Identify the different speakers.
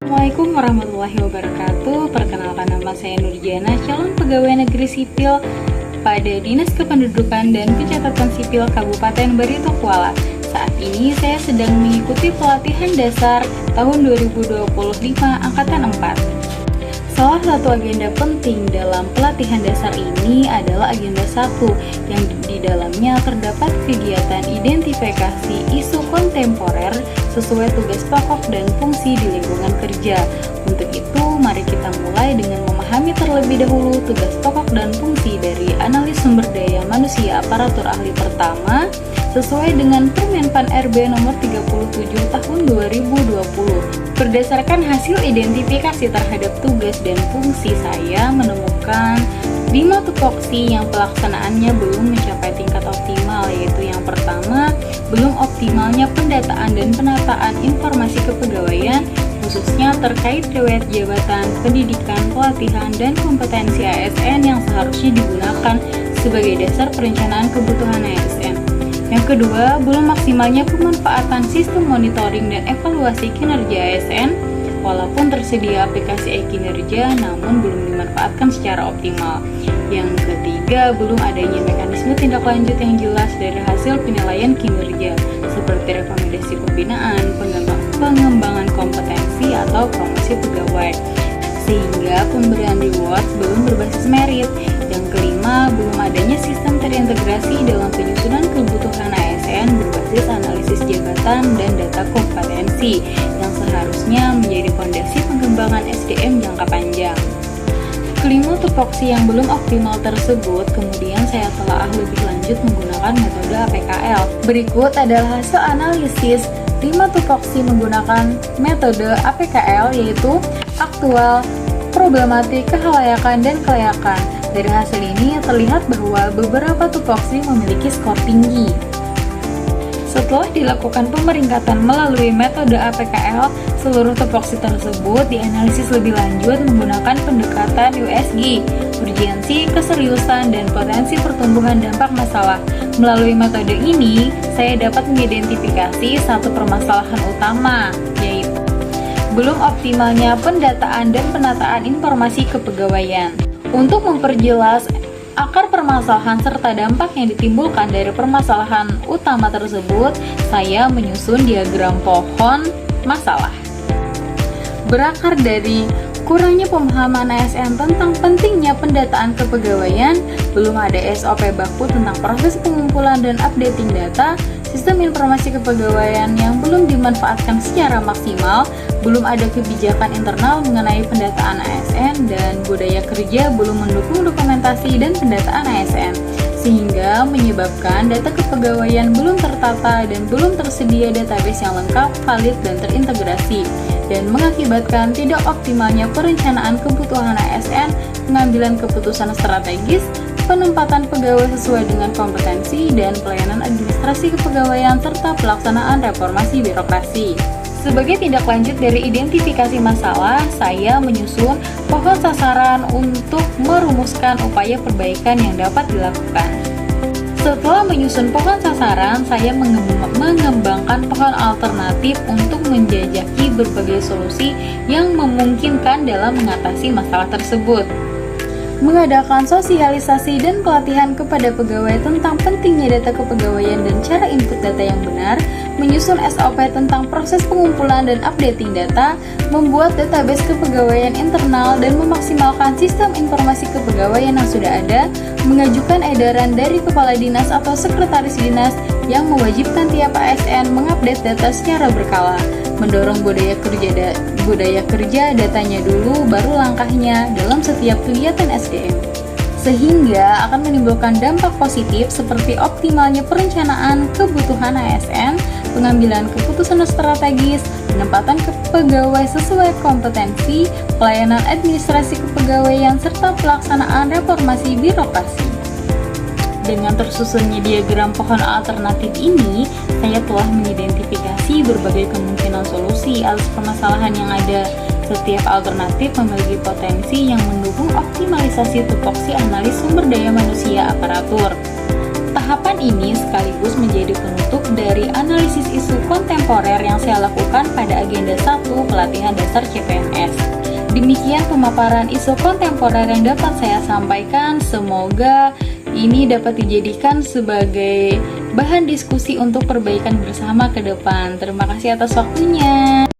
Speaker 1: Assalamualaikum warahmatullahi wabarakatuh. Perkenalkan, nama saya Nurjana, calon pegawai negeri sipil pada Dinas Kependudukan dan Pencatatan Sipil Kabupaten Barito Kuala. Saat ini saya sedang mengikuti pelatihan dasar tahun 2025 Angkatan 4. Salah satu agenda penting dalam pelatihan dasar ini adalah agenda 1 yang di dalamnya terdapat kegiatan identifikasi isu kontemporer sesuai tugas pokok dan fungsi di lingkungan kerja. Untuk itu, mari kita mulai dengan memahami terlebih dahulu tugas pokok dan fungsi dari analis sumber daya manusia aparatur ahli pertama sesuai dengan Permenpan RB nomor 37 tahun 2020. Berdasarkan hasil identifikasi terhadap tugas dan fungsi, saya menemukan 5 tupoksi yang pelaksanaannya belum mencapai tingkat optimal, yaitu yang pertama, belum optimalnya pendataan dan penataan informasi kepegawaian, khususnya terkait riwayat jabatan, pendidikan, pelatihan, dan kompetensi ASN yang seharusnya digunakan sebagai dasar perencanaan kebutuhan ASN. Yang kedua, belum maksimalnya pemanfaatan sistem monitoring dan evaluasi kinerja ASN, walaupun tersedia aplikasi e-kinerja namun belum dimanfaatkan secara optimal. Yang ketiga, belum adanya mekanisme tindak lanjut yang jelas dari hasil penilaian kinerja, seperti rekomendasi pembinaan, pengembangan kompetensi, atau promosi pegawai, sehingga pemberian reward belum berbasis merit. Yang kelima, belum adanya sistem terintegrasi dalam penyusunan kebutuhan ASN berbasis analisis jabatan dan data kompetensi yang seharusnya menjadi fondasi pengembangan SDM jangka panjang. Kelima tupoksi yang belum optimal tersebut kemudian saya telah lebih lanjut menggunakan metode APKL. Berikut adalah hasil analisis 5 tupoksi menggunakan metode APKL, yaitu aktual, problematik, kehalayakan, dan kelayakan. Dari hasil ini terlihat bahwa beberapa tupoksi memiliki skor tinggi. Setelah dilakukan pemeringkatan melalui metode APKL, seluruh tupoksi tersebut dianalisis lebih lanjut menggunakan pendekatan USG, urgensi, keseriusan, dan potensi pertumbuhan dampak masalah. Melalui metode ini, saya dapat mengidentifikasi satu permasalahan utama, yaitu belum optimalnya pendataan dan penataan informasi kepegawaian. Untuk memperjelas akar permasalahan serta dampak yang ditimbulkan dari permasalahan utama tersebut, saya menyusun diagram pohon masalah. Berakar dari kurangnya pemahaman ASN tentang pentingnya pendataan kepegawaian, belum ada SOP baku tentang proses pengumpulan dan updating data, sistem informasi kepegawaian yang belum dimanfaatkan secara maksimal, belum ada kebijakan internal mengenai pendataan ASN, dan budaya kerja belum mendukung dokumentasi dan pendataan ASN, sehingga menyebabkan data kepegawaian belum tertata dan belum tersedia database yang lengkap, valid, dan terintegrasi, dan mengakibatkan tidak optimalnya perencanaan kebutuhan ASN, pengambilan keputusan strategis, penempatan pegawai sesuai dengan kompetensi, dan pelayanan administrasi kepegawaian, serta pelaksanaan reformasi birokrasi. Sebagai tindak lanjut dari identifikasi masalah, saya menyusun pohon sasaran untuk merumuskan upaya perbaikan yang dapat dilakukan. Setelah menyusun pohon sasaran, saya mengembangkan pohon alternatif untuk menjajaki berbagai solusi yang memungkinkan dalam mengatasi masalah tersebut. Mengadakan sosialisasi dan pelatihan kepada pegawai tentang pentingnya data kepegawaian dan cara input data yang benar, menyusun SOP tentang proses pengumpulan dan updating data, membuat database kepegawaian internal dan memaksimalkan sistem informasi kepegawaian yang sudah ada, mengajukan edaran dari kepala dinas atau sekretaris dinas yang mewajibkan tiap ASN mengupdate data secara berkala, mendorong budaya kerja datanya dulu baru langkahnya dalam setiap kegiatan SDM, sehingga akan menimbulkan dampak positif seperti optimalnya perencanaan kebutuhan ASN, pengambilan keputusan strategis, penempatan pegawai sesuai kompetensi, pelayanan administrasi kepegawaian, serta pelaksanaan reformasi birokrasi. Dengan tersusunnya diagram pohon alternatif ini, saya telah mengidentifikasi berbagai kemungkinan solusi atas permasalahan yang ada. Setiap alternatif memiliki potensi yang mendukung optimalisasi tupoksi analis sumber daya manusia aparatur. Tahap Tahapan ini sekaligus menjadi penutup dari analisis isu kontemporer yang saya lakukan pada agenda 1 pelatihan dasar CPNS. Demikian pemaparan isu kontemporer yang dapat saya sampaikan. Semoga ini dapat dijadikan sebagai bahan diskusi untuk perbaikan bersama ke depan. Terima kasih atas waktunya.